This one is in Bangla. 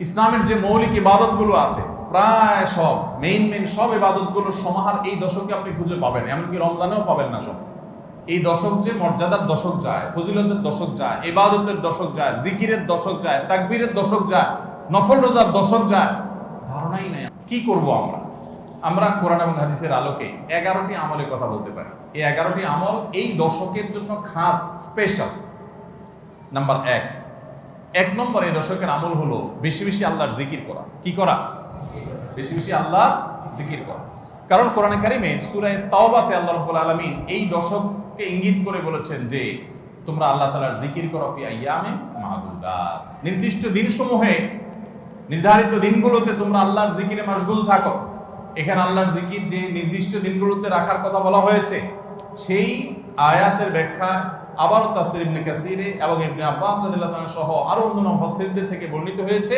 ইসলামের যে মৌলিক ইবাদতগুলো আছে প্রায় সব মেইন সব ইবাদতগুলোর সমাহার এই দশকে আপনি খুঁজে পাবেন, এমনকি রমজানেও পাবেন না সব। এই দশক যে মর্যাদার দশক যায়, ফজিলতের দশক যায়, ইবাদতের দশক যায়, জিকিরের দশক যায়, তাকবীরের দশক যায়, নফল রোজার দশক যায়, ধারণাই নেই কি করব আমরা কোরআন এবং হাদিসের আলোকে 11টি আমলের কথা বলতে পারি। এই 11টি আমল এই দশকের জন্য খাস স্পেশাল। নাম্বার 1 নম্বর এই দশকের আমল হলো বেশি বেশি আল্লাহর জিকির করা। কি করা? বেশি বেশি আল্লাহ জিকির করা। কারণ কোরআনে কারিমে সূরা তাওবাতে আল্লাহ রাব্বুল আলামিন এই দশককে ইঙ্গিত করে বলেছেন যে তোমরা আল্লাহ তাআলার জিকির করো ফি আইয়ামিন মা'দুদাত, নির্দিষ্ট দিনসমূহে, নির্ধারিত দিনগুলোতে তোমরা আল্লাহর জিকিরে মাশগুল থাকো। এখানে আল্লাহর জিকির যে নির্দিষ্ট দিনগুলোতে রাখার কথা বলা হয়েছে, সেই আয়াতের ব্যাখ্যা আবার তাফসীর ইবনে কাসিরে এবং ইবনে আব্বাস রাদিয়াল্লাহু তাআলা সহ আরো অন্যান্য মুফাসসিরদের থেকে বর্ণিত হয়েছে